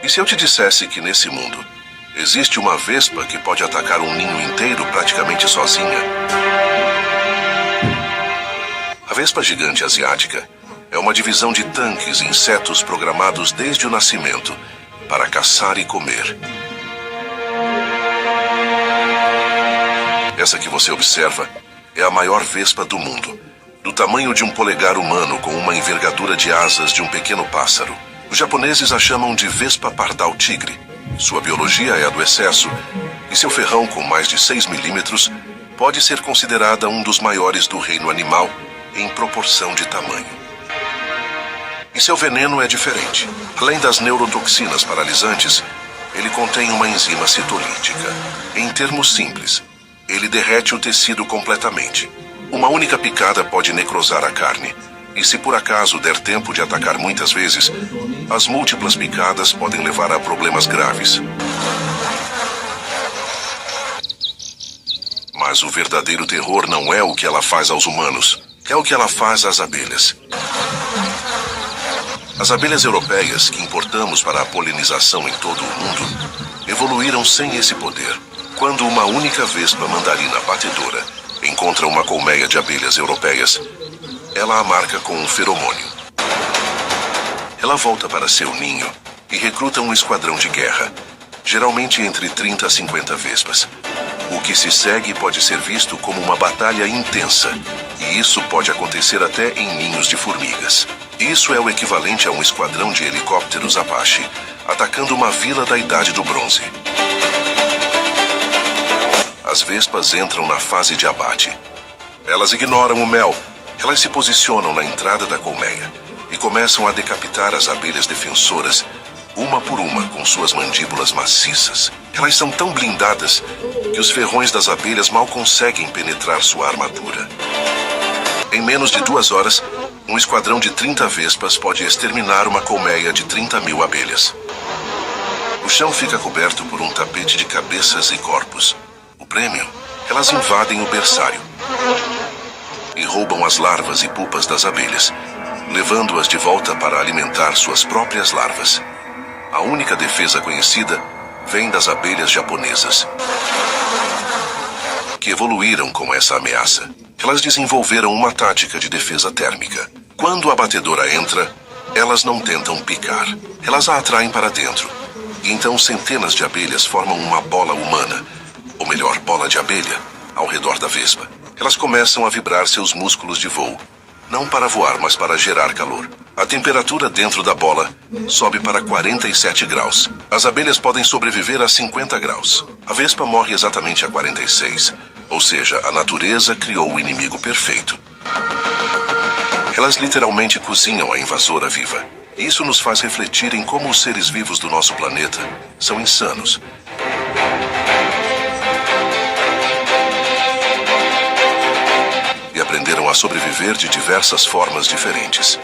E se eu te dissesse que nesse mundo existe uma vespa que pode atacar um ninho inteiro praticamente sozinha? A vespa gigante asiática é uma divisão de tanques e insetos programados desde o nascimento para caçar e comer. Essa que você observa é a maior vespa do mundo, do tamanho de um polegar humano com uma envergadura de asas de um pequeno pássaro. Os japoneses a chamam de vespa pardal tigre. Sua biologia é a do excesso, e seu ferrão com mais de 6 milímetros pode ser considerada um dos maiores do reino animal em proporção de tamanho. E seu veneno é diferente. Além das neurotoxinas paralisantes, ele contém uma enzima citolítica. Em termos simples, ele derrete o tecido completamente. Uma única picada pode necrosar a carne. E se por acaso der tempo de atacar muitas vezes, as múltiplas picadas podem levar a problemas graves. Mas o verdadeiro terror não é o que ela faz aos humanos, é o que ela faz às abelhas. As abelhas europeias, que importamos para a polinização em todo o mundo, evoluíram sem esse poder. Quando uma única vespa mandarina batedora encontra uma colmeia de abelhas europeias, ela a marca com um feromônio. Ela volta para seu ninho e recruta um esquadrão de guerra, geralmente entre 30 a 50 vespas. O que se segue pode ser visto como uma batalha intensa, e isso pode acontecer até em ninhos de formigas. Isso é o equivalente a um esquadrão de helicópteros Apache atacando uma vila da Idade do Bronze. As vespas entram na fase de abate. Elas ignoram o mel. Elas se posicionam na entrada da colmeia e começam a decapitar as abelhas defensoras, uma por uma, com suas mandíbulas maciças. Elas são tão blindadas que os ferrões das abelhas mal conseguem penetrar sua armadura. Em menos de 2 horas, um esquadrão de 30 vespas pode exterminar uma colmeia de 30.000 abelhas. O chão fica coberto por um tapete de cabeças e corpos. O prêmio? Elas invadem o berçário e roubam as larvas e pupas das abelhas, levando-as de volta para alimentar suas próprias larvas. A única defesa conhecida vem das abelhas japonesas, que evoluíram com essa ameaça. Elas desenvolveram uma tática de defesa térmica. Quando a batedora entra, elas não tentam picar. Elas a atraem para dentro. E então centenas de abelhas formam uma bola humana, ou melhor, bola de abelha, ao redor da vespa. Elas começam a vibrar seus músculos de voo, não para voar, mas para gerar calor. A temperatura dentro da bola sobe para 47 graus. As abelhas podem sobreviver a 50 graus. A vespa morre exatamente a 46, ou seja, a natureza criou o inimigo perfeito. Elas literalmente cozinham a invasora viva. Isso nos faz refletir em como os seres vivos do nosso planeta são insanos. E aprenderam a sobreviver de diversas formas diferentes.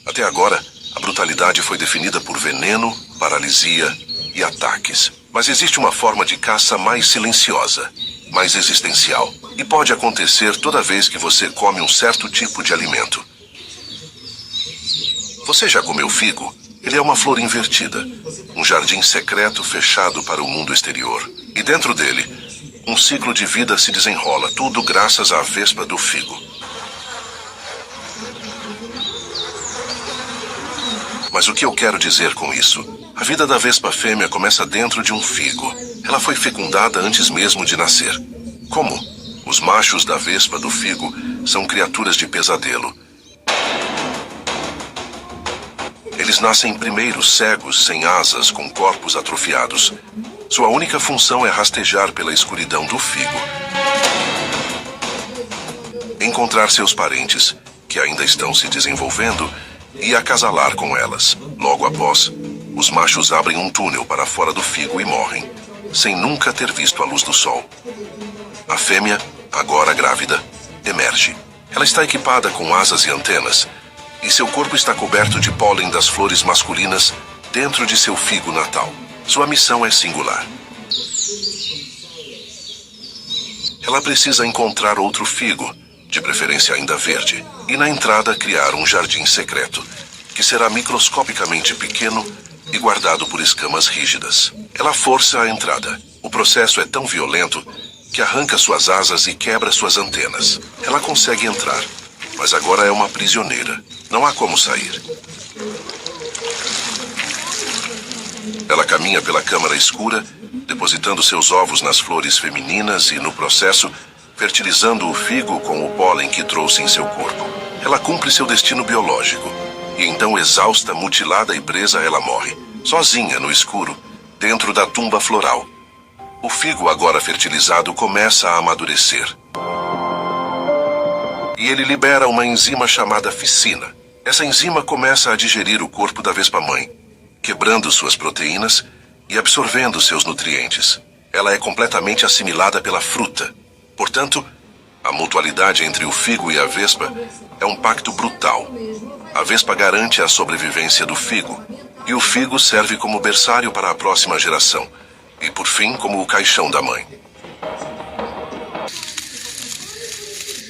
Até agora, a brutalidade foi definida por veneno, paralisia e ataques. Mas existe uma forma de caça mais silenciosa, mais existencial. E pode acontecer toda vez que você come um certo tipo de alimento. Você já comeu figo? Ele é uma flor invertida, um jardim secreto fechado para o mundo exterior. E dentro dele, um ciclo de vida se desenrola, tudo graças à vespa do figo. Mas o que eu quero dizer com isso? A vida da vespa fêmea começa dentro de um figo. Ela foi fecundada antes mesmo de nascer. Como? Os machos da vespa do figo são criaturas de pesadelo. Eles nascem primeiro cegos, sem asas, com corpos atrofiados. Sua única função é rastejar pela escuridão do figo, encontrar seus parentes, que ainda estão se desenvolvendo, e acasalar com elas. Logo após, os machos abrem um túnel para fora do figo e morrem, sem nunca ter visto a luz do sol. A fêmea, agora grávida, emerge. Ela está equipada com asas e antenas, e seu corpo está coberto de pólen das flores masculinas dentro de seu figo natal. Sua missão é singular. Ela precisa encontrar outro figo, de preferência ainda verde, e na entrada criar um jardim secreto, que será microscopicamente pequeno e guardado por escamas rígidas. Ela força a entrada. O processo é tão violento que arranca suas asas e quebra suas antenas. Ela consegue entrar, mas agora é uma prisioneira. Não há como sair. Ela caminha pela câmara escura, depositando seus ovos nas flores femininas e, no processo, fertilizando o figo com o pólen que trouxe em seu corpo. Ela cumpre seu destino biológico, e então, exausta, mutilada e presa, ela morre, sozinha no escuro, dentro da tumba floral. O figo, agora fertilizado, começa a amadurecer. E ele libera uma enzima chamada ficina. Essa enzima começa a digerir o corpo da vespa-mãe, quebrando suas proteínas e absorvendo seus nutrientes. Ela é completamente assimilada pela fruta. Portanto, a mutualidade entre o figo e a vespa é um pacto brutal. A vespa garante a sobrevivência do figo, e o figo serve como berçário para a próxima geração, e por fim como o caixão da mãe.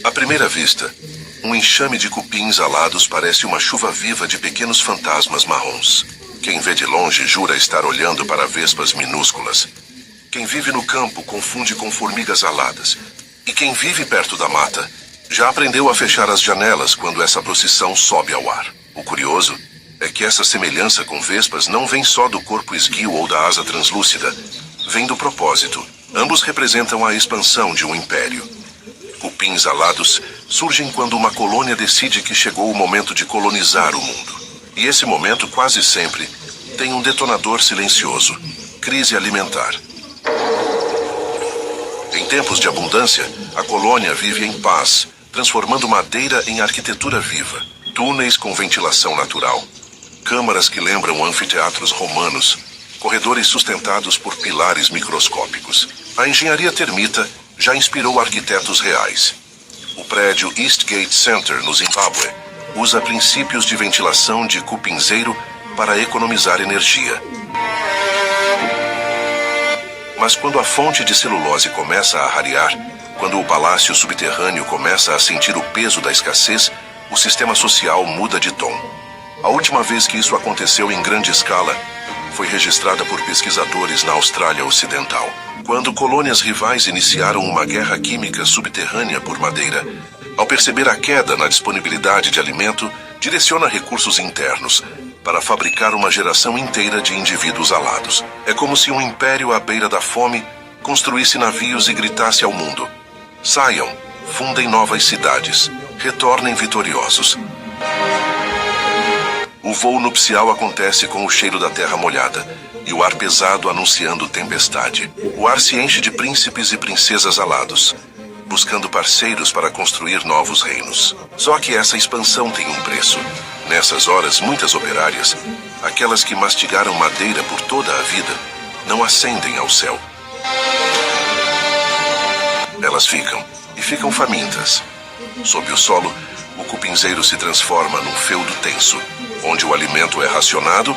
À primeira vista, um enxame de cupins alados parece uma chuva viva de pequenos fantasmas marrons. Quem vê de longe jura estar olhando para vespas minúsculas. Quem vive no campo confunde com formigas aladas. E quem vive perto da mata já aprendeu a fechar as janelas quando essa procissão sobe ao ar. O curioso é que essa semelhança com vespas não vem só do corpo esguio ou da asa translúcida, vem do propósito. Ambos representam a expansão de um império. Cupins alados surgem quando uma colônia decide que chegou o momento de colonizar o mundo. E esse momento, quase sempre, tem um detonador silencioso: crise alimentar. Em tempos de abundância, a colônia vive em paz, transformando madeira em arquitetura viva. Túneis com ventilação natural, câmaras que lembram anfiteatros romanos, corredores sustentados por pilares microscópicos. A engenharia termita já inspirou arquitetos reais. O prédio Eastgate Center, no Zimbábue, usa princípios de ventilação de cupinzeiro para economizar energia. Mas quando a fonte de celulose começa a rarear, quando o palácio subterrâneo começa a sentir o peso da escassez, o sistema social muda de tom. A última vez que isso aconteceu em grande escala foi registrada por pesquisadores na Austrália Ocidental, quando colônias rivais iniciaram uma guerra química subterrânea por madeira. Ao perceber a queda na disponibilidade de alimento, direciona recursos internos para fabricar uma geração inteira de indivíduos alados. É como se um império à beira da fome construísse navios e gritasse ao mundo: saiam, fundem novas cidades, retornem vitoriosos. O voo nupcial acontece com o cheiro da terra molhada e o ar pesado anunciando tempestade. O ar se enche de príncipes e princesas alados, buscando parceiros para construir novos reinos. Só que essa expansão tem um preço. Nessas horas, muitas operárias, aquelas que mastigaram madeira por toda a vida, não ascendem ao céu. Elas ficam famintas. Sob o solo, o cupinzeiro se transforma num feudo tenso, onde o alimento é racionado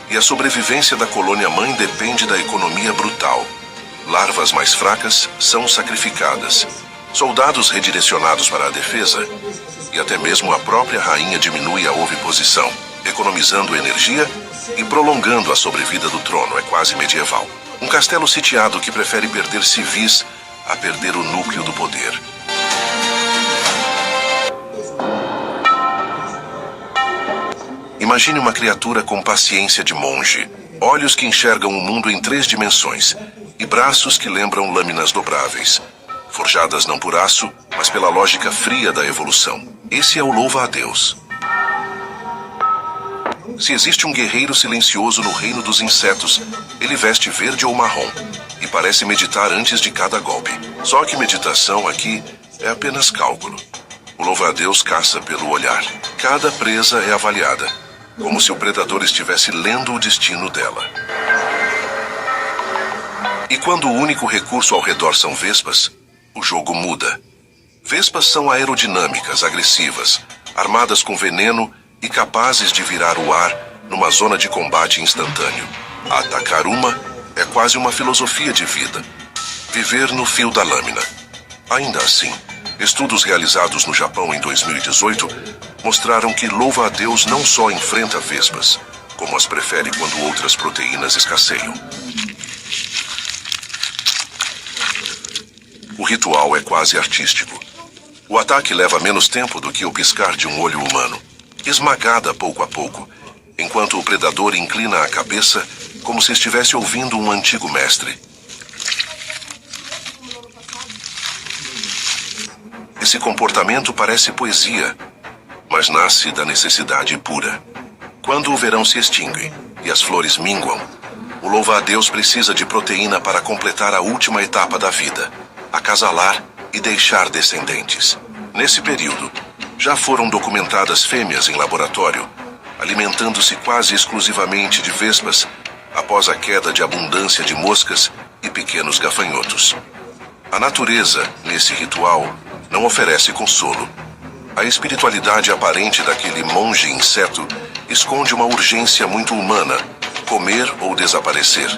e a sobrevivência da colônia-mãe depende da economia brutal. Larvas mais fracas são sacrificadas, soldados redirecionados para a defesa, e até mesmo a própria rainha diminui a oviposição, economizando energia e prolongando a sobrevida do trono. É quase medieval. Um castelo sitiado que prefere perder civis a perder o núcleo do poder. Imagine uma criatura com paciência de monge, olhos que enxergam o mundo em 3 dimensões e braços que lembram lâminas dobráveis, forjadas não por aço, mas pela lógica fria da evolução. Esse é o louva-a-Deus. Se existe um guerreiro silencioso no reino dos insetos, ele veste verde ou marrom e parece meditar antes de cada golpe. Só que meditação aqui é apenas cálculo. O louva-a-Deus caça pelo olhar. Cada presa é avaliada, como se o predador estivesse lendo o destino dela. E quando o único recurso ao redor são vespas, o jogo muda. Vespas são aerodinâmicas, agressivas, armadas com veneno e capazes de virar o ar numa zona de combate instantâneo. Atacar uma é quase uma filosofia de vida. Viver no fio da lâmina. Ainda assim, Estudos realizados no Japão em 2018 mostraram que louva-a-Deus não só enfrenta vespas, como as prefere quando outras proteínas escasseiam. O ritual é quase artístico. O ataque leva menos tempo do que o piscar de um olho humano, esmagada pouco a pouco, enquanto o predador inclina a cabeça como se estivesse ouvindo um antigo mestre. Esse comportamento parece poesia, mas nasce da necessidade pura. Quando o verão se extingue e as flores minguam, o louva-a-Deus precisa de proteína para completar a última etapa da vida, acasalar e deixar descendentes. Nesse período, já foram documentadas fêmeas em laboratório, alimentando-se quase exclusivamente de vespas, após a queda de abundância de moscas e pequenos gafanhotos. A natureza, nesse ritual, não oferece consolo. A espiritualidade aparente daquele monge inseto esconde uma urgência muito humana: comer ou desaparecer.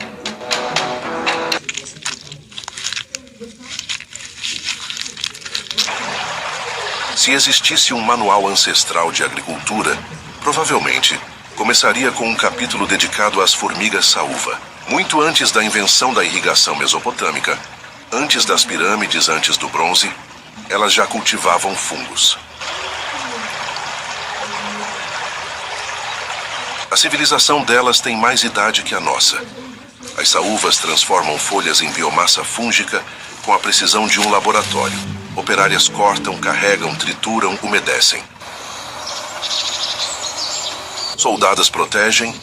Se existisse um manual ancestral de agricultura, provavelmente começaria com um capítulo dedicado às formigas saúva. Muito antes da invenção da irrigação mesopotâmica, antes das pirâmides, antes do bronze, elas já cultivavam fungos. A civilização delas tem mais idade que a nossa. As saúvas transformam folhas em biomassa fúngica com a precisão de um laboratório. Operárias cortam, carregam, trituram, umedecem. Soldadas protegem,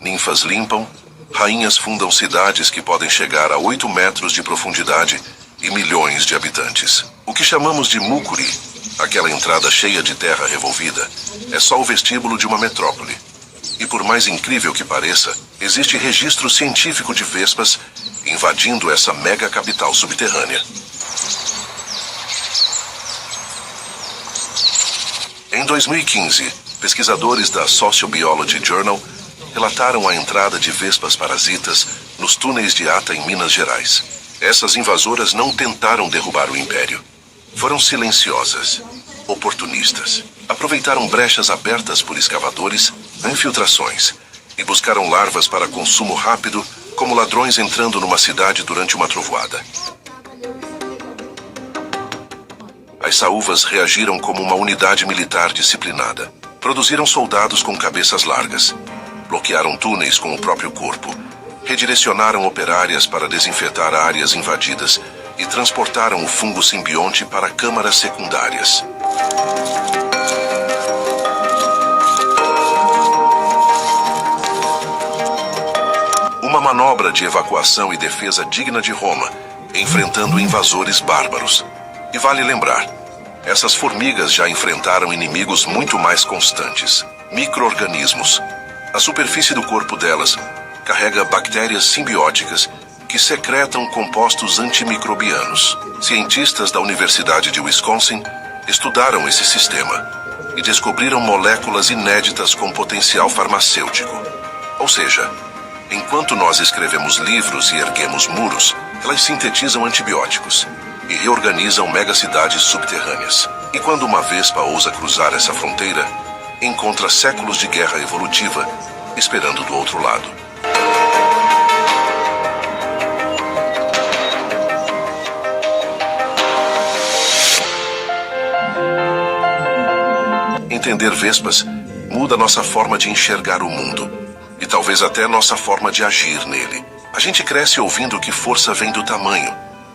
ninfas limpam, rainhas fundam cidades que podem chegar a 8 metros de profundidade e milhões de habitantes. O que chamamos de Mukuri, aquela entrada cheia de terra revolvida, é só o vestíbulo de uma metrópole. E por mais incrível que pareça, existe registro científico de vespas invadindo essa mega capital subterrânea. Em 2015, pesquisadores da Sociobiology Journal relataram a entrada de vespas parasitas nos túneis de Ata em Minas Gerais. Essas invasoras não tentaram derrubar o império. Foram silenciosas, oportunistas. Aproveitaram brechas abertas por escavadores, infiltrações, e buscaram larvas para consumo rápido, como ladrões entrando numa cidade durante uma trovoada. As saúvas reagiram como uma unidade militar disciplinada. Produziram soldados com cabeças largas. Bloquearam túneis com o próprio corpo. Redirecionaram operárias para desinfetar áreas invadidas e transportaram o fungo simbionte para câmaras secundárias. Uma manobra de evacuação e defesa digna de Roma, enfrentando invasores bárbaros. E vale lembrar, essas formigas já enfrentaram inimigos muito mais constantes, micro-organismos. A superfície do corpo delas carrega bactérias simbióticas que secretam compostos antimicrobianos. Cientistas da Universidade de Wisconsin estudaram esse sistema e descobriram moléculas inéditas com potencial farmacêutico. Ou seja, enquanto nós escrevemos livros e erguemos muros, elas sintetizam antibióticos e reorganizam megacidades subterrâneas. E quando uma vespa ousa cruzar essa fronteira, encontra séculos de guerra evolutiva esperando do outro lado. Entender vespas muda nossa forma de enxergar o mundo e talvez até nossa forma de agir nele. A gente cresce ouvindo que força vem do tamanho,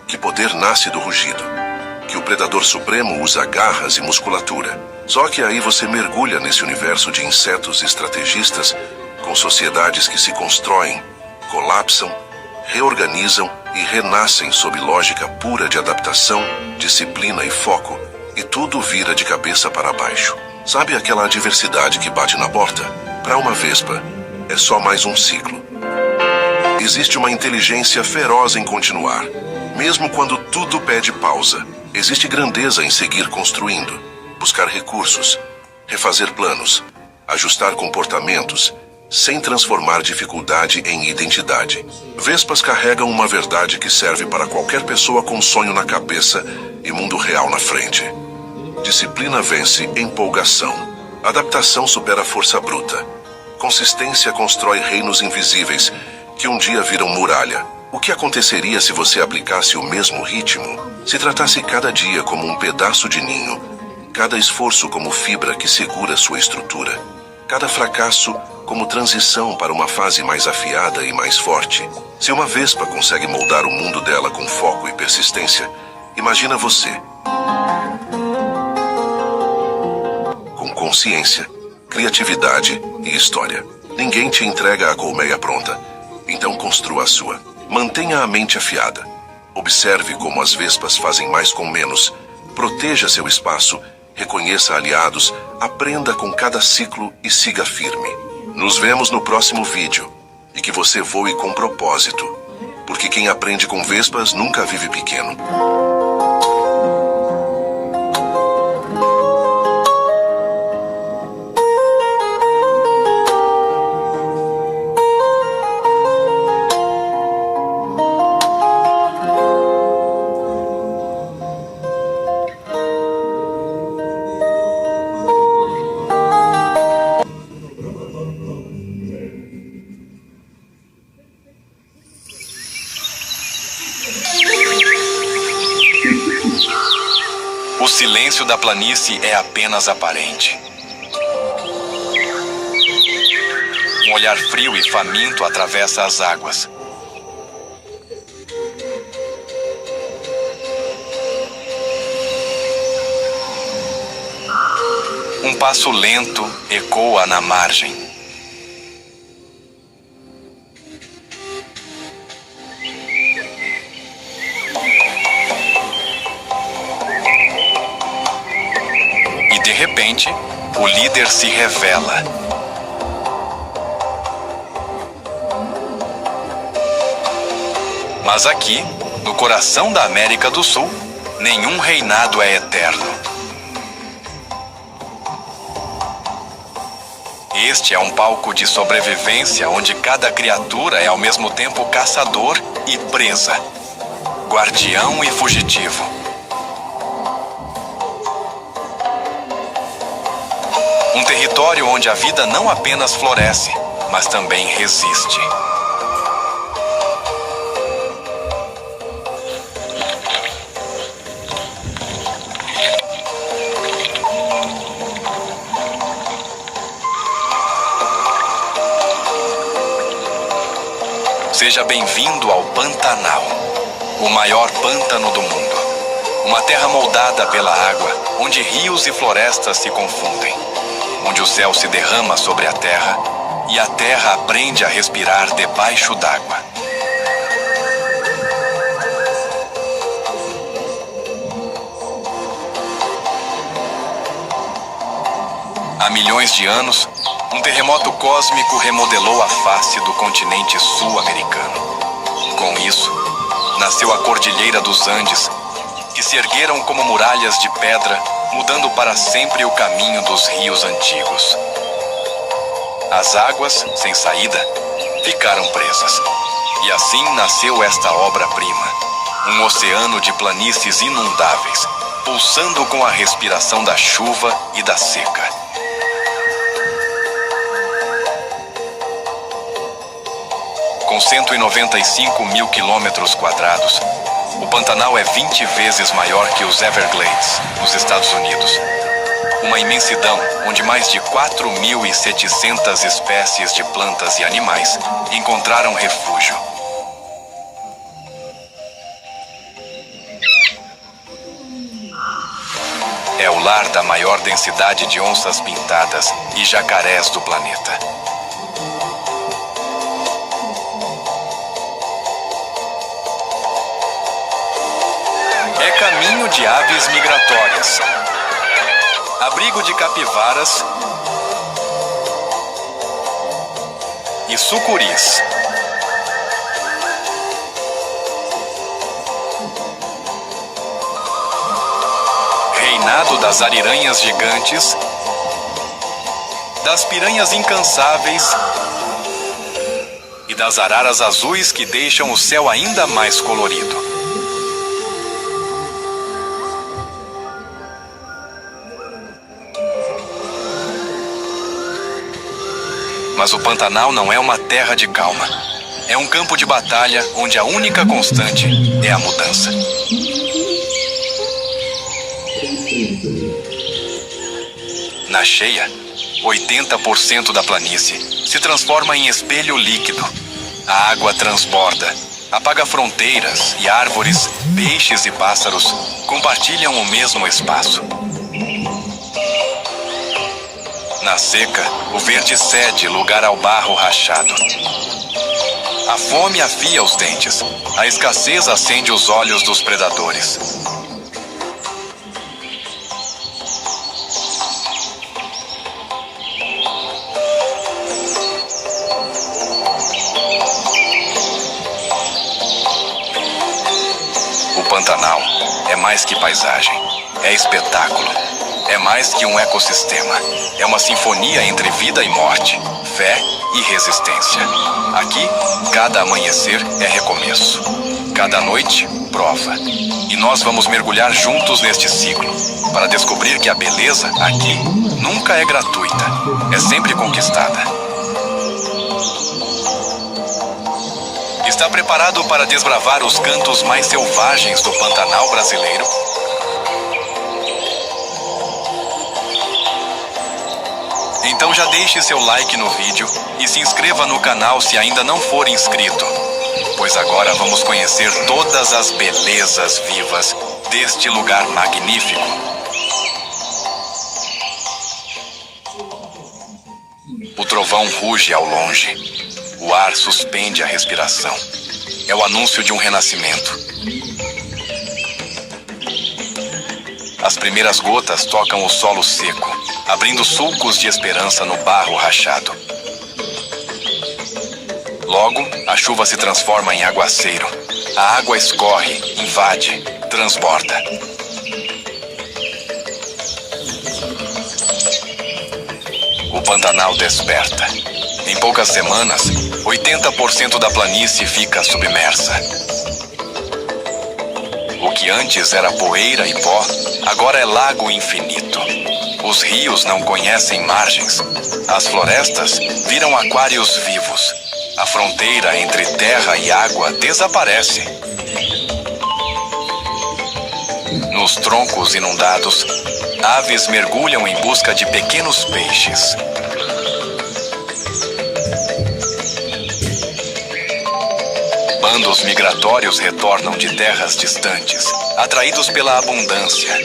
que poder nasce do rugido, que o predador supremo usa garras e musculatura. Só que aí você mergulha nesse universo de insetos estrategistas com sociedades que se constroem, colapsam, reorganizam e renascem sob lógica pura de adaptação, disciplina e foco, e tudo vira de cabeça para baixo. Sabe aquela adversidade que bate na porta? Para uma vespa, é só mais um ciclo. Existe uma inteligência feroz em continuar. Mesmo quando tudo pede pausa, existe grandeza em seguir construindo, buscar recursos, refazer planos, ajustar comportamentos sem transformar dificuldade em identidade. Vespas carregam uma verdade que serve para qualquer pessoa com sonho na cabeça e mundo real na frente. Disciplina vence empolgação. Adaptação supera força bruta. Consistência constrói reinos invisíveis que um dia viram muralha. O que aconteceria se você aplicasse o mesmo ritmo? Se tratasse cada dia como um pedaço de ninho, cada esforço como fibra que segura sua estrutura, cada fracasso como transição para uma fase mais afiada e mais forte. Se uma vespa consegue moldar o mundo dela com foco e persistência, imagina você. Com consciência, criatividade e história. Ninguém te entrega a colmeia pronta, então construa a sua. Mantenha a mente afiada. Observe como as vespas fazem mais com menos. Proteja seu espaço, reconheça aliados, aprenda com cada ciclo e siga firme. Nos vemos no próximo vídeo. E que você voe com propósito. Porque quem aprende com vespas nunca vive pequeno. O silêncio da planície é apenas aparente. Um olhar frio e faminto atravessa as águas. Um passo lento ecoa na margem. De repente, o líder se revela. Mas aqui, no coração da América do Sul, nenhum reinado é eterno. Este é um palco de sobrevivência onde cada criatura é ao mesmo tempo caçador e presa, guardião e fugitivo. Um território onde a vida não apenas floresce, mas também resiste. Seja bem-vindo ao Pantanal, o maior pântano do mundo. Uma terra moldada pela água, onde rios e florestas se confundem. Onde o céu se derrama sobre a terra e a terra aprende a respirar debaixo d'água. Há milhões de anos, um terremoto cósmico remodelou a face do continente sul-americano. Com isso, nasceu a Cordilheira dos Andes, que se ergueram como muralhas de pedra, mudando para sempre o caminho dos rios antigos. As águas, sem saída, ficaram presas. E assim nasceu esta obra-prima, um oceano de planícies inundáveis, pulsando com a respiração da chuva e da seca. Com 195 mil quilômetros quadrados, o Pantanal é 20 vezes maior que os Everglades, nos Estados Unidos. Uma imensidão onde mais de 4.700 espécies de plantas e animais encontraram refúgio. É o lar da maior densidade de onças pintadas e jacarés do planeta. É caminho de aves migratórias, abrigo de capivaras e sucuris. Reinado das ariranhas gigantes das piranhas incansáveis e das araras azuis que deixam o céu ainda mais colorido. Mas o Pantanal não é uma terra de calma. É um campo de batalha onde a única constante é a mudança. Na cheia, 80% da planície se transforma em espelho líquido. A água transborda, apaga fronteiras e árvores, peixes e pássaros compartilham o mesmo espaço. Na seca, o verde cede lugar ao barro rachado. A fome afia os dentes, a escassez acende os olhos dos predadores. O Pantanal é mais que paisagem, é espetáculo. É mais que um ecossistema. É uma sinfonia entre vida e morte, fé e resistência. Aqui, cada amanhecer é recomeço. Cada noite, prova. E nós vamos mergulhar juntos neste ciclo, para descobrir que a beleza aqui nunca é gratuita, é sempre conquistada. Está preparado para desbravar os cantos mais selvagens do Pantanal brasileiro? Então já deixe seu like no vídeo e se inscreva no canal se ainda não for inscrito, pois agora vamos conhecer todas as belezas vivas deste lugar magnífico. O trovão ruge ao longe, o ar suspende a respiração. É o anúncio de um renascimento. As primeiras gotas tocam o solo seco, abrindo sulcos de esperança no barro rachado. Logo, a chuva se transforma em aguaceiro. A água escorre, invade, transborda. O Pantanal desperta. Em poucas semanas, 80% da planície fica submersa. O que antes era poeira e pó, agora é lago infinito. Os rios não conhecem margens. As florestas viram aquários vivos. A fronteira entre terra e água desaparece. Nos troncos inundados, aves mergulham em busca de pequenos peixes. Bandos migratórios retornam de terras distantes, atraídos pela abundância.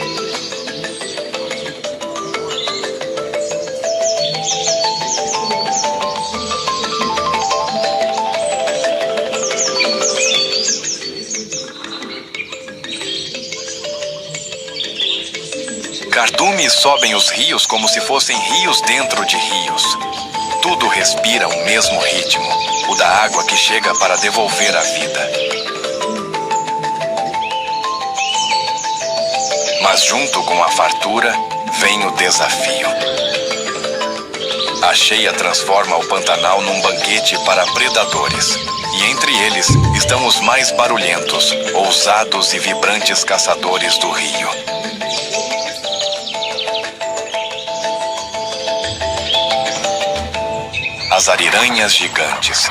Cardumes sobem os rios como se fossem rios dentro de rios. Tudo respira o mesmo ritmo, o da água que chega para devolver a vida. Mas junto com a fartura, vem o desafio. A cheia transforma o Pantanal num banquete para predadores. E entre eles estão os mais barulhentos, ousados e vibrantes caçadores do rio. As ariranhas gigantes.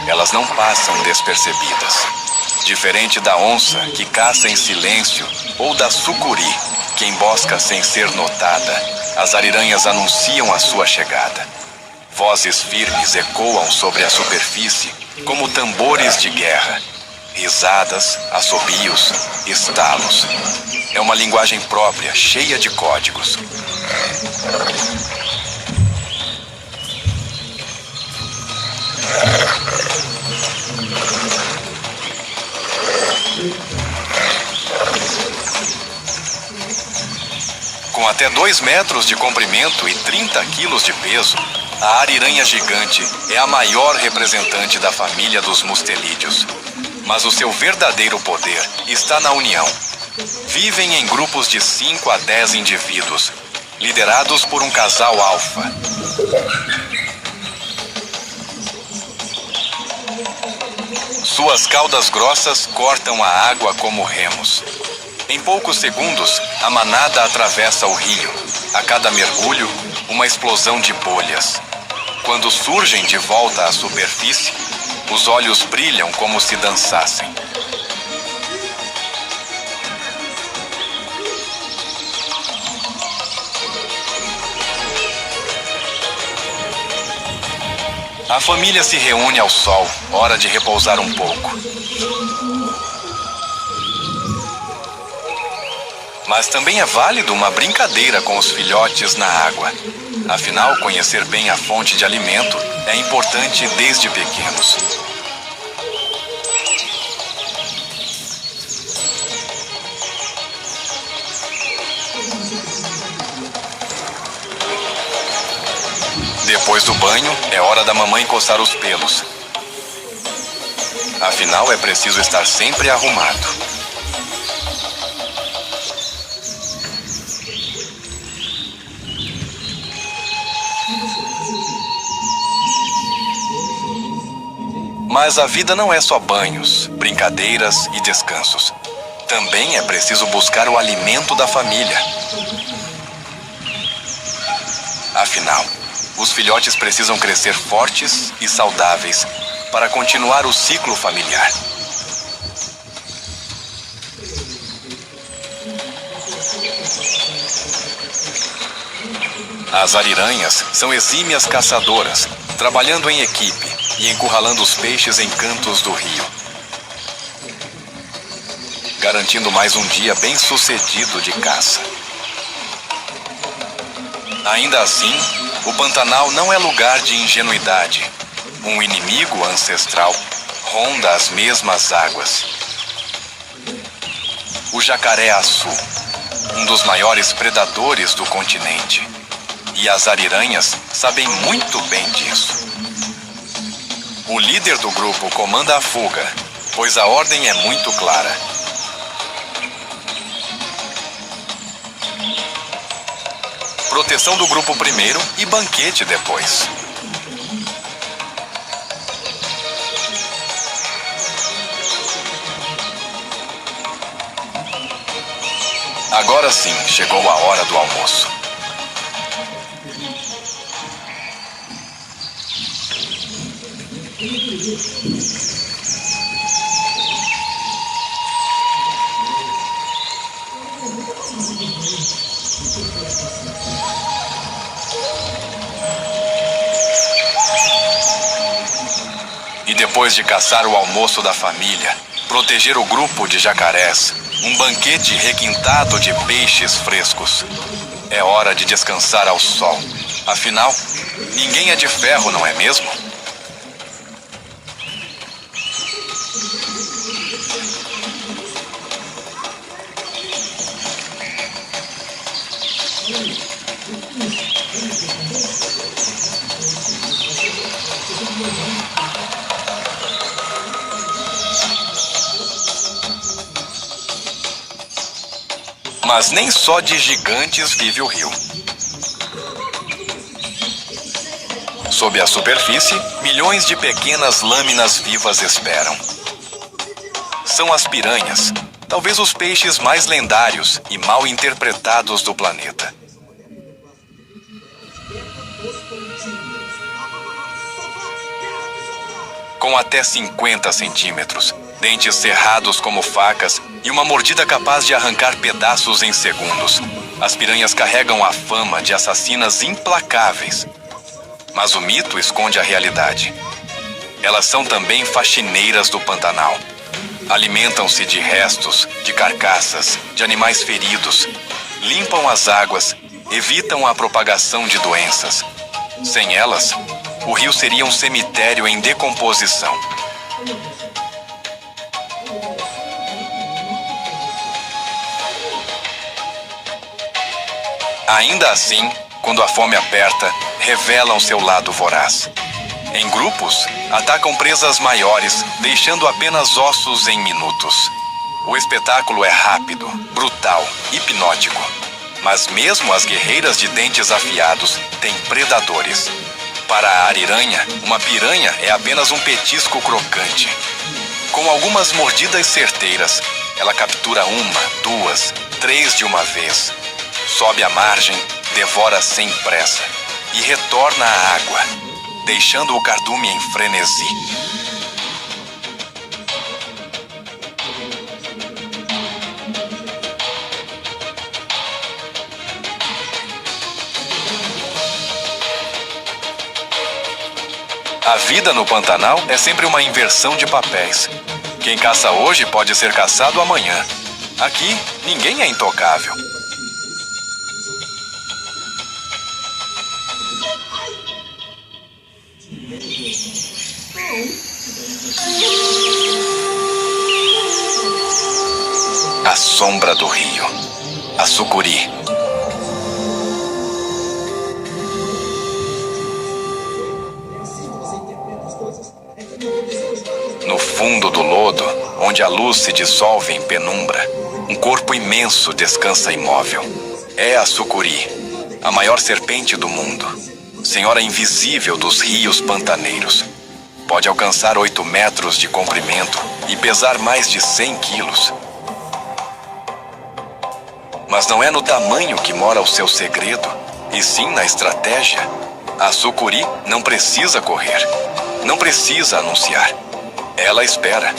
Elas não passam despercebidas. Diferente da onça, que caça em silêncio, ou da sucuri, que embosca sem ser notada, as ariranhas anunciam a sua chegada. Vozes firmes ecoam sobre a superfície como tambores de guerra. Risadas, assobios, estalos. É uma linguagem própria, cheia de códigos. Com até 2 metros de comprimento e 30 quilos de peso, a ariranha gigante é a maior representante da família dos mustelídeos. Mas o seu verdadeiro poder está na união. Vivem em grupos de 5 a 10 indivíduos, liderados por um casal alfa. Suas caudas grossas cortam a água como remos. Em poucos segundos, a manada atravessa o rio. A cada mergulho, uma explosão de bolhas. Quando surgem de volta à superfície, os olhos brilham como se dançassem. A família se reúne ao sol, hora de repousar um pouco. Mas também é válido uma brincadeira com os filhotes na água. Afinal, conhecer bem a fonte de alimento é importante desde pequenos. Depois do banho, é hora da mamãe coçar os pelos. Afinal, é preciso estar sempre arrumado. Mas a vida não é só banhos, brincadeiras e descansos. Também é preciso buscar o alimento da família. Afinal, os filhotes precisam crescer fortes e saudáveis para continuar o ciclo familiar. As ariranhas são exímias caçadoras, trabalhando em equipe e encurralando os peixes em cantos do rio, garantindo mais um dia bem-sucedido de caça. Ainda assim, o Pantanal não é lugar de ingenuidade. Um inimigo ancestral ronda as mesmas águas. O jacaré-açu, um dos maiores predadores do continente. E as ariranhas sabem muito bem disso. O líder do grupo comanda a fuga, pois a ordem é muito clara. Proteção do grupo primeiro e banquete depois. Agora sim, chegou a hora do almoço. E depois de caçar o almoço da família, proteger o grupo de jacarés, um banquete requintado de peixes frescos, é hora de descansar ao sol. Afinal, ninguém é de ferro, não é mesmo? Mas nem só de gigantes vive o rio. Sob a superfície, milhões de pequenas lâminas vivas esperam. São as piranhas, talvez os peixes mais lendários e mal interpretados do planeta. Com até 50 centímetros, dentes cerrados como facas e uma mordida capaz de arrancar pedaços em segundos. As piranhas carregam a fama de assassinas implacáveis. Mas o mito esconde a realidade. Elas são também faxineiras do Pantanal. Alimentam-se de restos, de carcaças, de animais feridos. Limpam as águas, evitam a propagação de doenças. Sem elas, o rio seria um cemitério em decomposição. Ainda assim, quando a fome aperta, revelam seu lado voraz. Em grupos, atacam presas maiores, deixando apenas ossos em minutos. O espetáculo é rápido, brutal, hipnótico. Mas mesmo as guerreiras de dentes afiados têm predadores. Para a ariranha, uma piranha é apenas um petisco crocante. Com algumas mordidas certeiras, ela captura 1, 2, 3 de uma vez. Sobe a margem, devora sem pressa e retorna à água, deixando o cardume em frenesi. A vida no Pantanal é sempre uma inversão de papéis. Quem caça hoje pode ser caçado amanhã. Aqui, ninguém é intocável. A sombra do rio. A sucuri. No fundo do lodo, onde a luz se dissolve em penumbra, um corpo imenso descansa imóvel. É a sucuri, a maior serpente do mundo, senhora invisível dos rios pantaneiros. Pode alcançar 8 metros de comprimento e pesar mais de 100 quilos. Mas não é no tamanho que mora o seu segredo, e sim na estratégia. A sucuri não precisa correr, não precisa anunciar. Ela espera.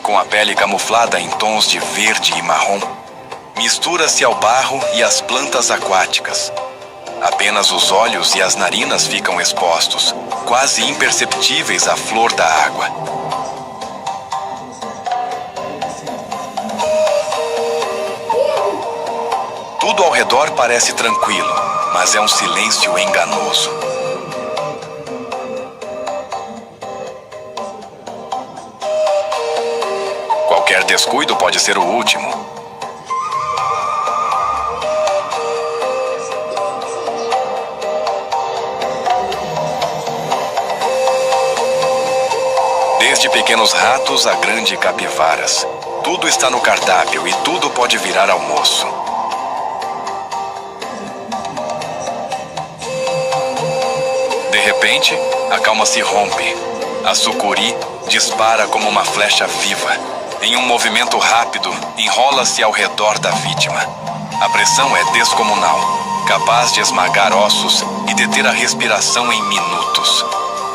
Com a pele camuflada em tons de verde e marrom, mistura-se ao barro e às plantas aquáticas. Apenas os olhos e as narinas ficam expostos, quase imperceptíveis à flor da água. Tudo ao redor parece tranquilo, mas é um silêncio enganoso. Qualquer descuido pode ser o último. Desde pequenos ratos a grandes capivaras, tudo está no cardápio e tudo pode virar almoço. De repente, a calma se rompe. A sucuri dispara como uma flecha viva. Em um movimento rápido, enrola-se ao redor da vítima. A pressão é descomunal, capaz de esmagar ossos e deter a respiração em minutos.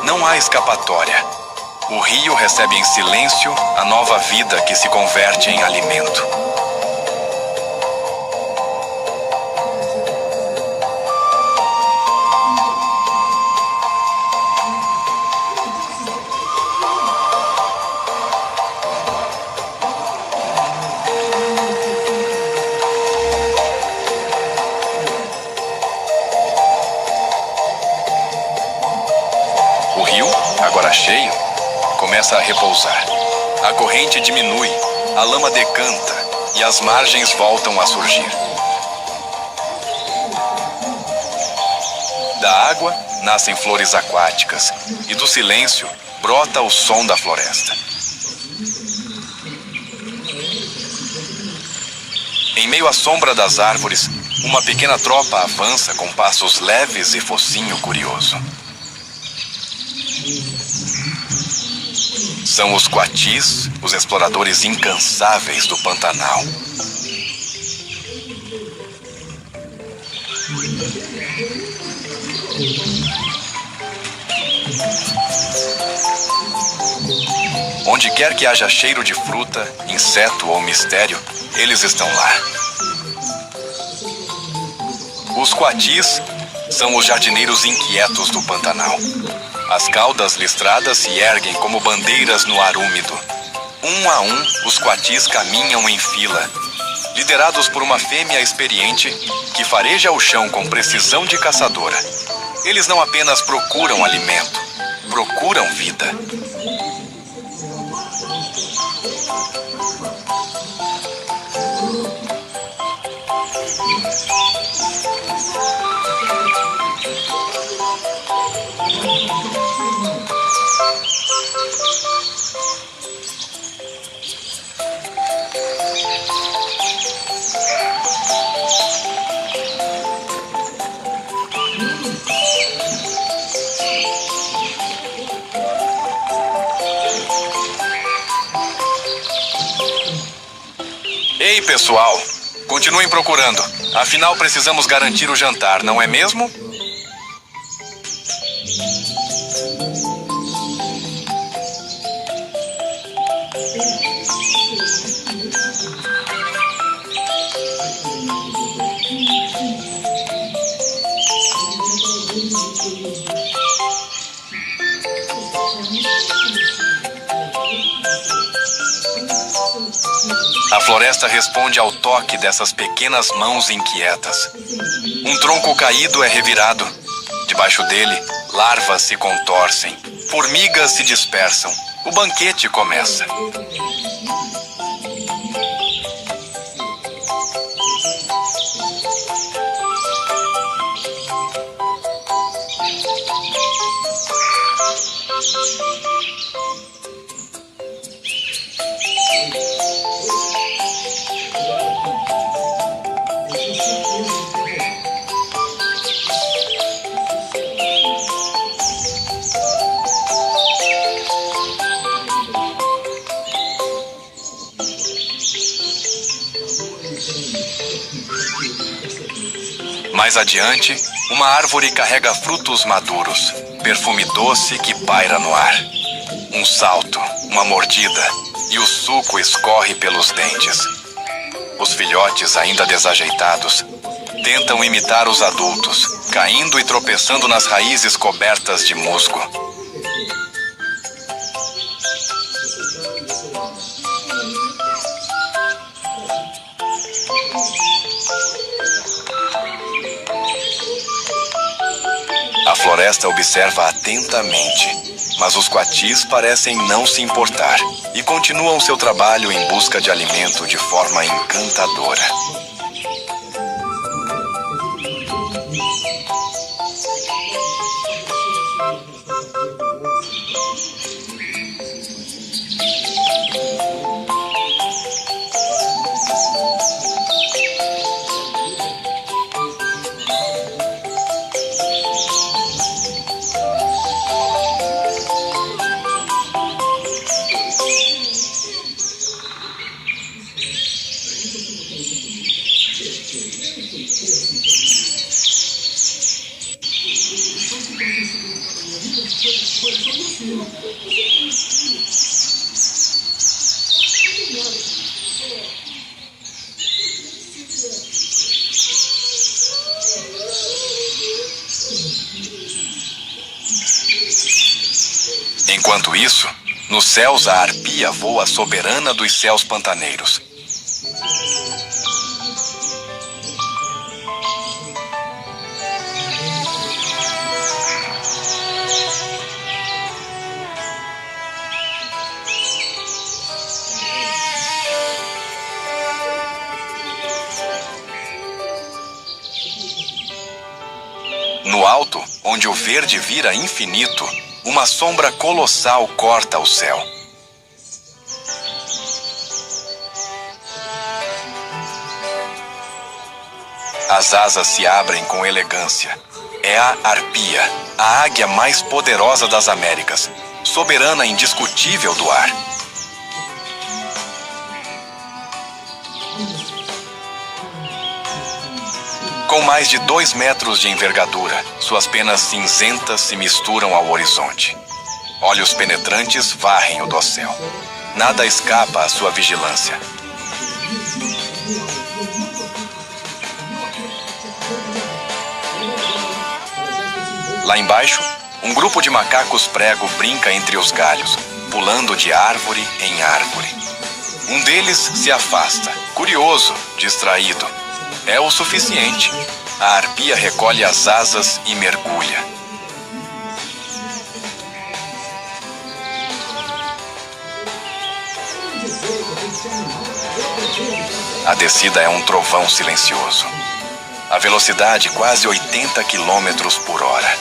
Não há escapatória. O rio recebe em silêncio a nova vida que se converte em alimento. O rio, agora cheio, começa a repousar. A corrente diminui, a lama decanta e as margens voltam a surgir. Da água nascem flores aquáticas e do silêncio brota o som da floresta. Em meio à sombra das árvores, uma pequena tropa avança com passos leves e focinho curioso. São os coatis, os exploradores incansáveis do Pantanal. Onde quer que haja cheiro de fruta, inseto ou mistério, eles estão lá. Os coatis são os jardineiros inquietos do Pantanal. As caudas listradas se erguem como bandeiras no ar úmido. Um a um, os coatis caminham em fila, liderados por uma fêmea experiente que fareja o chão com precisão de caçadora. Eles não apenas procuram alimento, procuram vida. Ei, pessoal, continuem procurando. Afinal, precisamos garantir o jantar, não é mesmo? A floresta responde ao toque dessas pequenas mãos inquietas. Um tronco caído é revirado. Debaixo dele, larvas se contorcem, formigas se dispersam. O banquete começa. Mais adiante, uma árvore carrega frutos maduros, perfume doce que paira no ar. Um salto, uma mordida, e o suco escorre pelos dentes. Os filhotes, ainda desajeitados, tentam imitar os adultos, caindo e tropeçando nas raízes cobertas de musgo. A floresta observa atentamente, mas os coatis parecem não se importar e continuam seu trabalho em busca de alimento de forma encantadora. Enquanto isso, nos céus a arpia voa soberana dos céus pantaneiros. No alto, onde o verde vira infinito, uma sombra colossal corta o céu. As asas se abrem com elegância. É a arpia, a águia mais poderosa das Américas, soberana indiscutível do ar. Com mais de 2 metros de envergadura, suas penas cinzentas se misturam ao horizonte. Olhos penetrantes varrem o dossel. Nada escapa à sua vigilância. Lá embaixo, um grupo de macacos prego brinca entre os galhos, pulando de árvore em árvore. Um deles se afasta, curioso, distraído. É o suficiente. A arpia recolhe as asas e mergulha. A descida é um trovão silencioso. A velocidade quase 80 quilômetros por hora.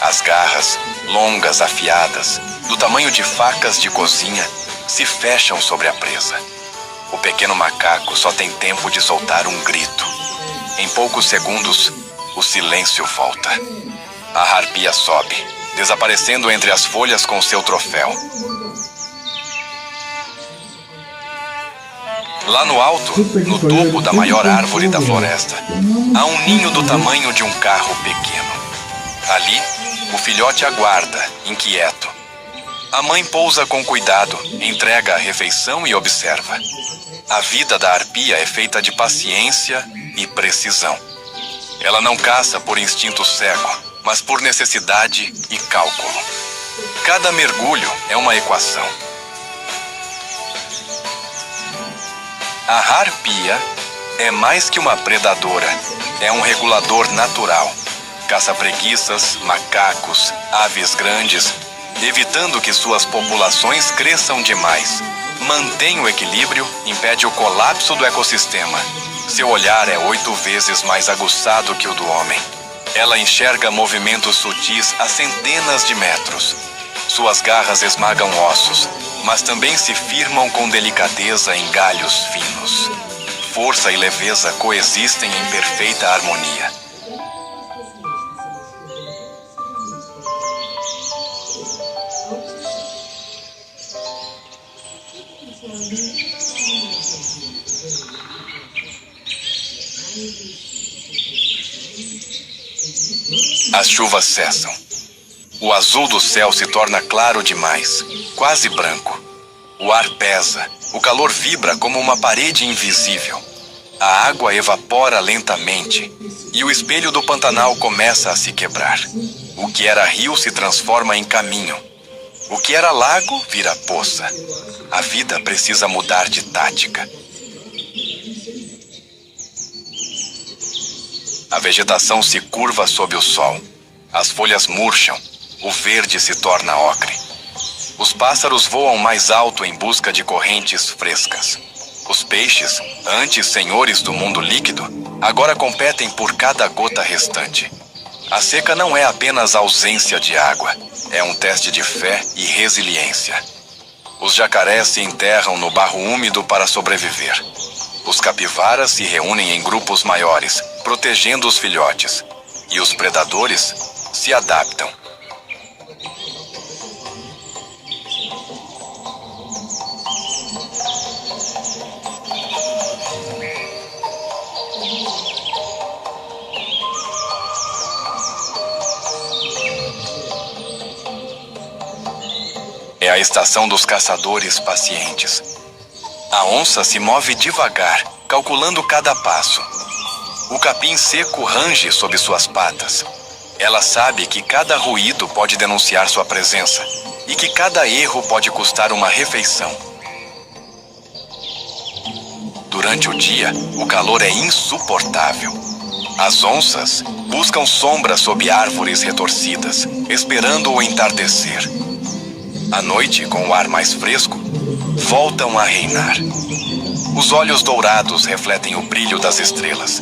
As garras, longas, afiadas, do tamanho de facas de cozinha, se fecham sobre a presa. O pequeno macaco só tem tempo de soltar um grito. Em poucos segundos, o silêncio volta. A arpia sobe, desaparecendo entre as folhas com seu troféu. Lá no alto, no topo da maior árvore da floresta, há um ninho do tamanho de um carro pequeno. Ali, o filhote aguarda, inquieto. A mãe pousa com cuidado, entrega a refeição e observa. A vida da arpia é feita de paciência e precisão. Ela não caça por instinto cego, mas por necessidade e cálculo. Cada mergulho é uma equação. A harpia é mais que uma predadora, é um regulador natural. Caça preguiças, macacos, aves grandes, evitando que suas populações cresçam demais. Mantém o equilíbrio, impede o colapso do ecossistema. Seu olhar é 8 vezes mais aguçado que o do homem. Ela enxerga movimentos sutis a centenas de metros. Suas garras esmagam ossos, mas também se firmam com delicadeza em galhos finos. Força e leveza coexistem em perfeita harmonia. As chuvas cessam. O azul do céu se torna claro demais, quase branco. O ar pesa, o calor vibra como uma parede invisível. A água evapora lentamente e o espelho do Pantanal começa a se quebrar. O que era rio se transforma em caminho. O que era lago vira poça. A vida precisa mudar de tática. A vegetação se curva sob o sol. As folhas murcham. O verde se torna ocre. Os pássaros voam mais alto em busca de correntes frescas. Os peixes, antes senhores do mundo líquido, agora competem por cada gota restante. A seca não é apenas ausência de água, é um teste de fé e resiliência. Os jacarés se enterram no barro úmido para sobreviver. Os capivaras se reúnem em grupos maiores, protegendo os filhotes. E os predadores se adaptam. É a estação dos caçadores pacientes. A onça se move devagar, calculando cada passo. O capim seco range sob suas patas. Ela sabe que cada ruído pode denunciar sua presença e que cada erro pode custar uma refeição. Durante o dia, o calor é insuportável. As onças buscam sombra sob árvores retorcidas, esperando o entardecer. À noite, com o ar mais fresco, voltam a reinar. Os olhos dourados refletem o brilho das estrelas.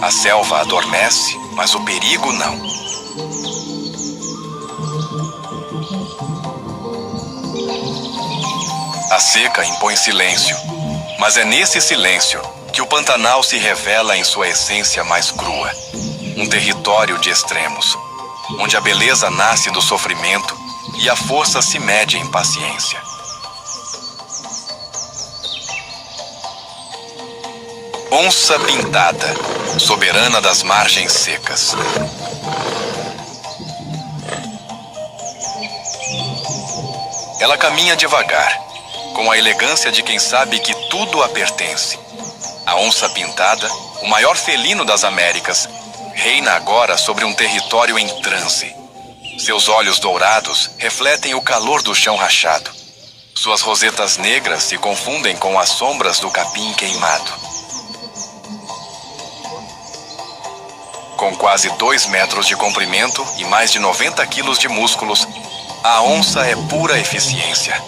A selva adormece, mas o perigo não. A seca impõe silêncio, mas é nesse silêncio que o Pantanal se revela em sua essência mais crua. Um território de extremos, onde a beleza nasce do sofrimento e a força se mede em paciência. Onça pintada, soberana das margens secas. Ela caminha devagar, com a elegância de quem sabe que tudo a pertence. A onça pintada, o maior felino das Américas, reina agora sobre um território em transe. Seus olhos dourados refletem o calor do chão rachado. Suas rosetas negras se confundem com as sombras do capim queimado. Com quase 2 metros de comprimento e mais de 90 quilos de músculos, a onça é pura eficiência.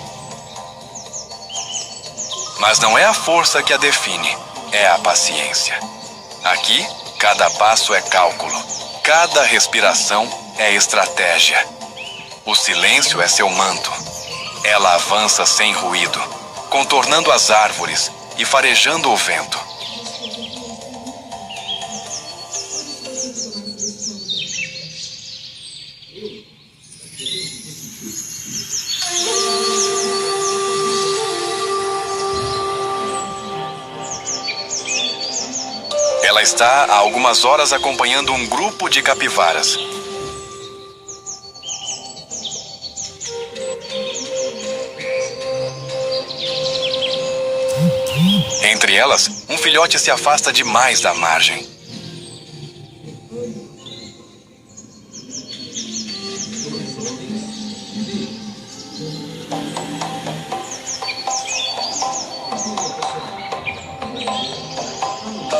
Mas não é a força que a define, é a paciência. Aqui, cada passo é cálculo, cada respiração é estratégia. O silêncio é seu manto. Ela avança sem ruído, contornando as árvores e farejando o vento. Ela está há algumas horas acompanhando um grupo de capivaras. Entre elas, um filhote se afasta demais da margem.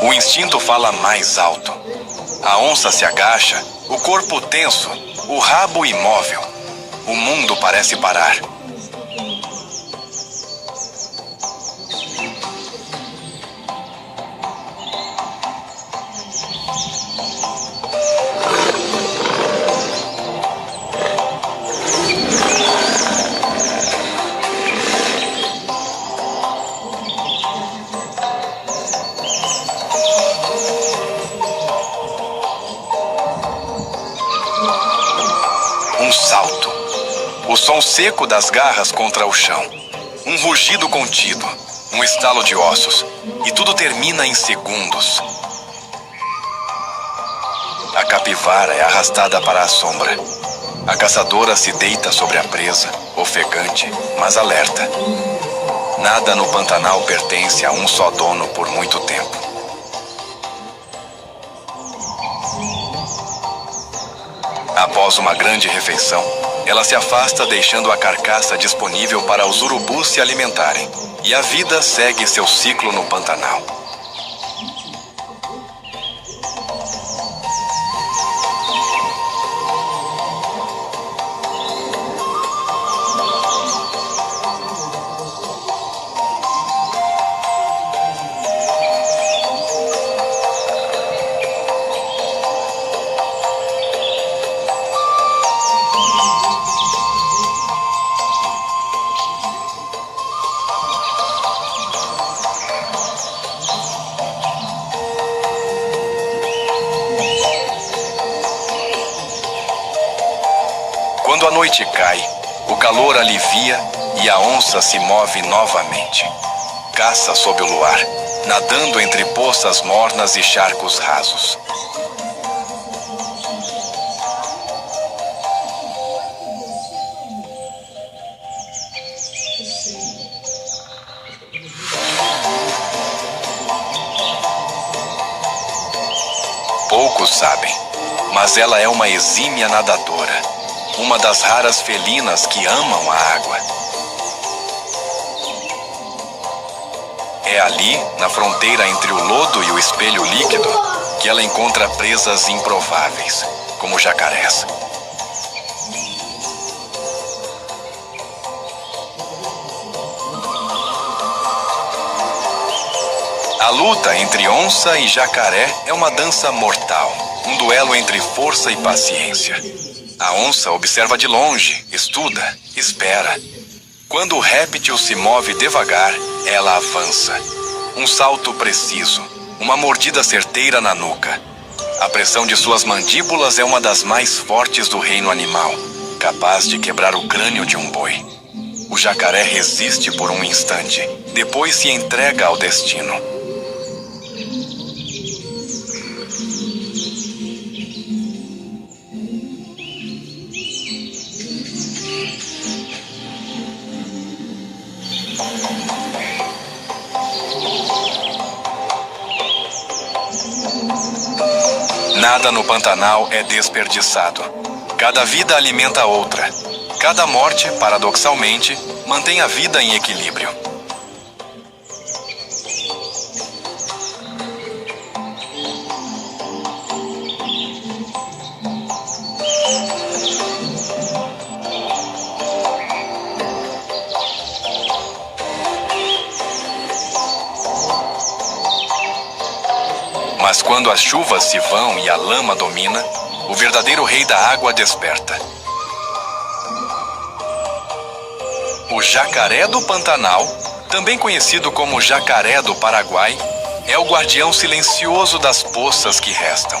O instinto fala mais alto. A onça se agacha, o corpo tenso, o rabo imóvel. O mundo parece parar. Um salto. O som seco das garras contra o chão. Um rugido contido. Um estalo de ossos. E tudo termina em segundos. A capivara é arrastada para a sombra. A caçadora se deita sobre a presa, ofegante, mas alerta. Nada no Pantanal pertence a um só dono por muito tempo. Após uma grande refeição, ela se afasta deixando a carcaça disponível para os urubus se alimentarem. E a vida segue seu ciclo no Pantanal. Quando a noite cai, o calor alivia e a onça se move novamente. Caça sob o luar, nadando entre poças mornas e charcos rasos. Poucos sabem, mas ela é uma exímia nadadora. Uma das raras felinas que amam a água. É ali, na fronteira entre o lodo e o espelho líquido, que ela encontra presas improváveis, como jacarés. A luta entre onça e jacaré é uma dança mortal, um duelo entre força e paciência. A onça observa de longe, estuda, espera. Quando o réptil se move devagar, ela avança. Um salto preciso, uma mordida certeira na nuca. A pressão de suas mandíbulas é uma das mais fortes do reino animal, capaz de quebrar o crânio de um boi. O jacaré resiste por um instante, depois se entrega ao destino. Nada no Pantanal é desperdiçado. Cada vida alimenta a outra. Cada morte, paradoxalmente, mantém a vida em equilíbrio. Mas quando as chuvas se vão e a lama domina, o verdadeiro rei da água desperta. O jacaré do Pantanal, também conhecido como jacaré do Paraguai, é o guardião silencioso das poças que restam.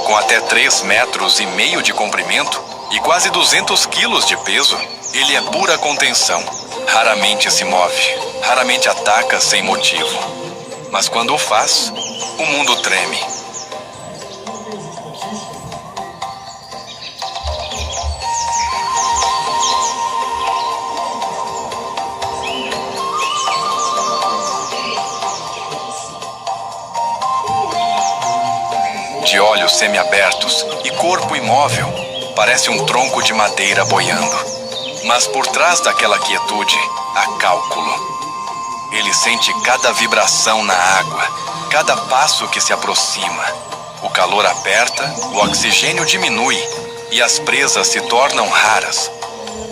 Com até 3,5 metros de comprimento e quase 200 quilos de peso, ele é pura contenção. Raramente se move, raramente ataca sem motivo. Mas quando o faz, o mundo treme. De olhos semiabertos e corpo imóvel, parece um tronco de madeira boiando. Mas por trás daquela quietude, há cálculo. Ele sente cada vibração na água, cada passo que se aproxima. O calor aperta, o oxigênio diminui e as presas se tornam raras.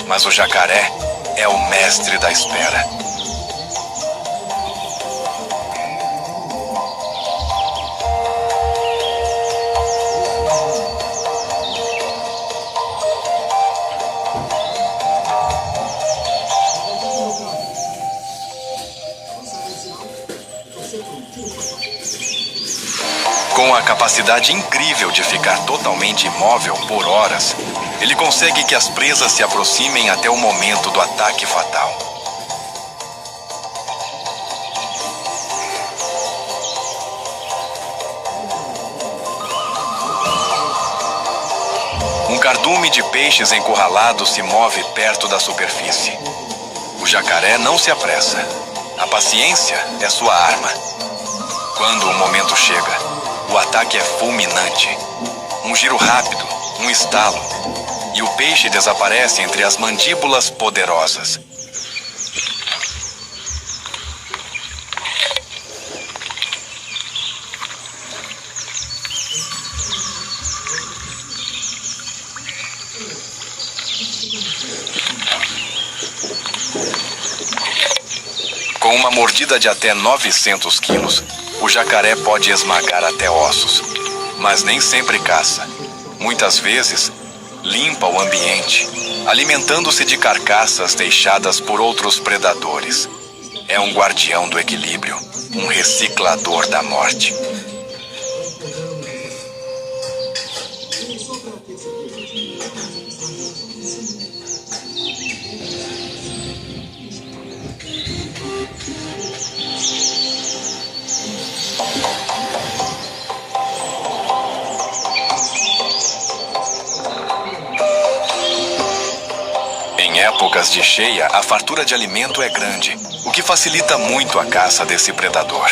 Mas o jacaré é o mestre da espera. Com a capacidade incrível de ficar totalmente imóvel por horas, ele consegue que as presas se aproximem até o momento do ataque fatal. Um cardume de peixes encurralados se move perto da superfície. O jacaré não se apressa. A paciência é sua arma. Quando o momento chega, o ataque é fulminante. Um giro rápido, um estalo, e o peixe desaparece entre as mandíbulas poderosas. Com uma mordida de até 900 quilos, o jacaré pode esmagar até ossos, mas nem sempre caça. Muitas vezes, limpa o ambiente, alimentando-se de carcaças deixadas por outros predadores. É um guardião do equilíbrio, um reciclador da morte. Em épocas de cheia, a fartura de alimento é grande, o que facilita muito a caça desse predador.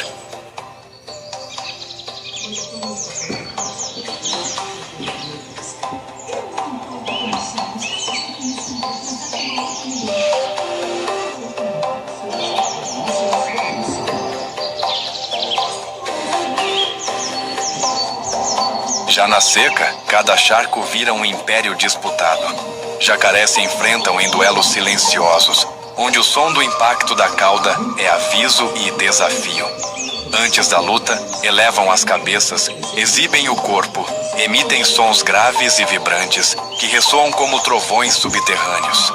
Já na seca, cada charco vira um império disputado. Jacarés se enfrentam em duelos silenciosos, onde o som do impacto da cauda é aviso e desafio. Antes da luta, elevam as cabeças, exibem o corpo, emitem sons graves e vibrantes que ressoam como trovões subterrâneos.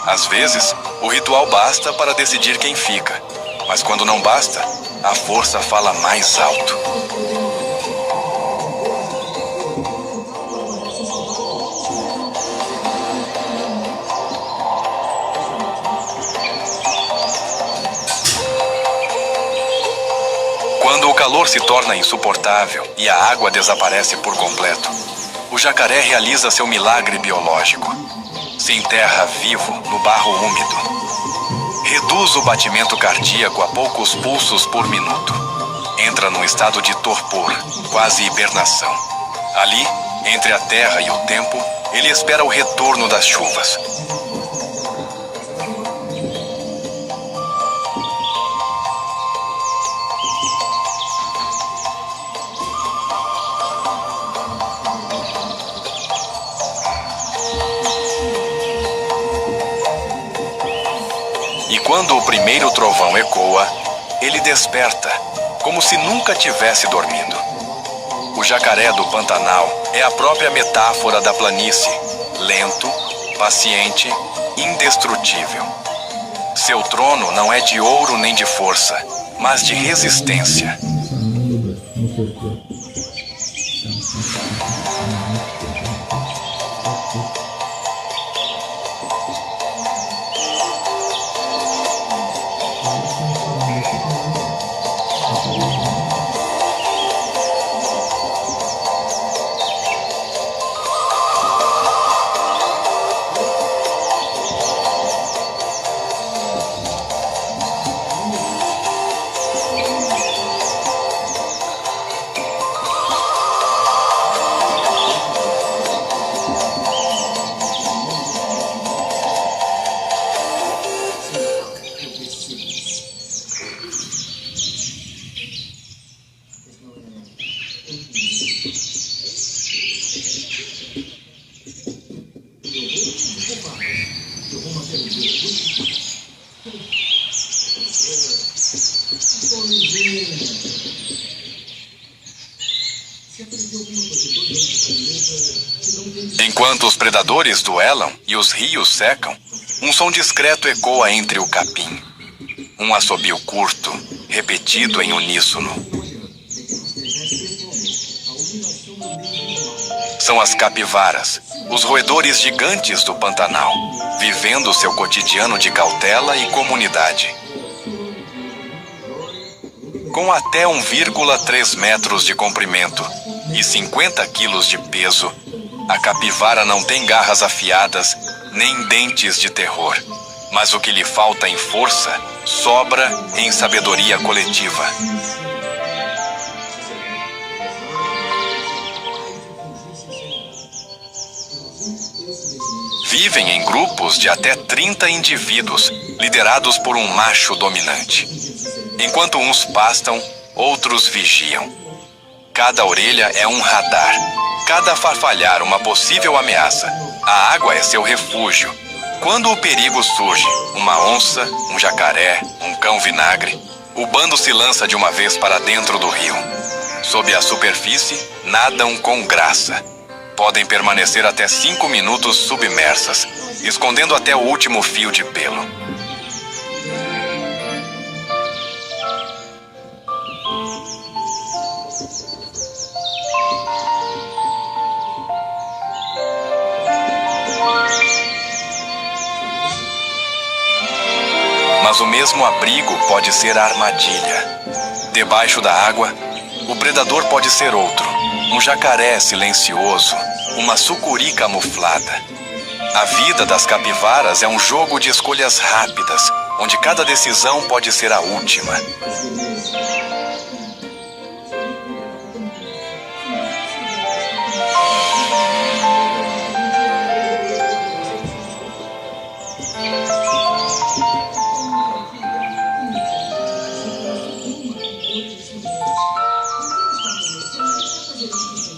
Às vezes, o ritual basta para decidir quem fica, mas quando não basta, a força fala mais alto. Quando o calor se torna insuportável e a água desaparece por completo, o jacaré realiza seu milagre biológico. Se enterra vivo no barro úmido. Reduz o batimento cardíaco a poucos pulsos por minuto. Entra num estado de torpor, quase hibernação. Ali, entre a terra e o tempo, ele espera o retorno das chuvas. E quando o primeiro trovão ecoa, ele desperta, como se nunca tivesse dormido. O jacaré do Pantanal é a própria metáfora da planície, lento, paciente, indestrutível. Seu trono não é de ouro nem de força, mas de resistência. Enquanto os predadores duelam e os rios secam, um som discreto ecoa entre o capim. Um assobio curto, repetido em uníssono. São as capivaras, os roedores gigantes do Pantanal, vivendo seu cotidiano de cautela e comunidade. Com até 1,3 metros de comprimento e 50 quilos de peso, a capivara não tem garras afiadas nem dentes de terror, mas o que lhe falta em força sobra em sabedoria coletiva. Vivem em grupos de até 30 indivíduos, liderados por um macho dominante. Enquanto uns pastam, outros vigiam. Cada orelha é um radar, cada farfalhar uma possível ameaça. A água é seu refúgio. Quando o perigo surge, uma onça, um jacaré, um cão vinagre, o bando se lança de uma vez para dentro do rio. Sob a superfície, nadam com graça. Podem permanecer até 5 minutos submersas, escondendo até o último fio de pelo. Mas o mesmo abrigo pode ser a armadilha. Debaixo da água, o predador pode ser outro. Um jacaré silencioso, uma sucuri camuflada. A vida das capivaras é um jogo de escolhas rápidas, onde cada decisão pode ser a última.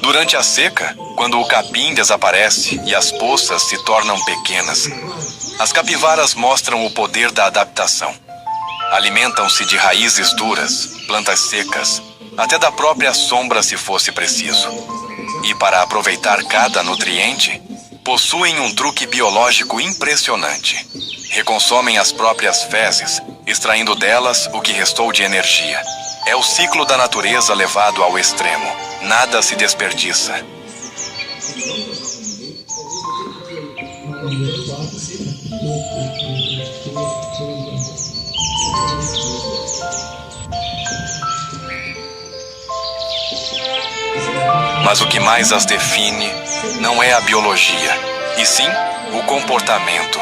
Durante a seca, quando o capim desaparece e as poças se tornam pequenas, as capivaras mostram o poder da adaptação. Alimentam-se de raízes duras, plantas secas, até da própria sombra se fosse preciso. E para aproveitar cada nutriente, possuem um truque biológico impressionante. Reconsomem as próprias fezes, extraindo delas o que restou de energia. É o ciclo da natureza levado ao extremo. Nada se desperdiça. Mas o que mais as define não é a biologia, e sim o comportamento.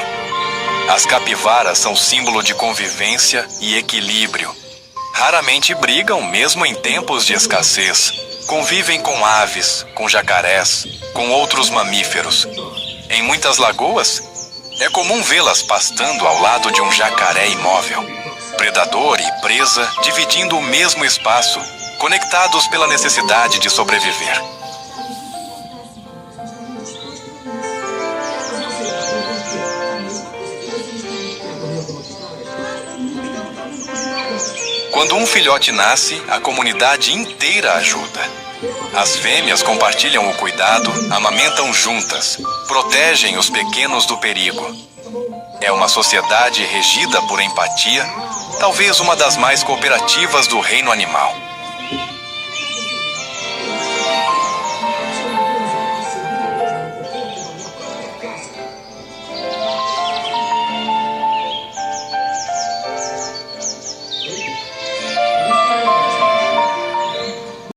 As capivaras são símbolo de convivência e equilíbrio. Raramente brigam, mesmo em tempos de escassez. Convivem com aves, com jacarés, com outros mamíferos. Em muitas lagoas, é comum vê-las pastando ao lado de um jacaré imóvel. Predador e presa dividindo o mesmo espaço, conectados pela necessidade de sobreviver. Quando um filhote nasce, a comunidade inteira ajuda. As fêmeas compartilham o cuidado, amamentam juntas, protegem os pequenos do perigo. É uma sociedade regida por empatia, talvez uma das mais cooperativas do reino animal.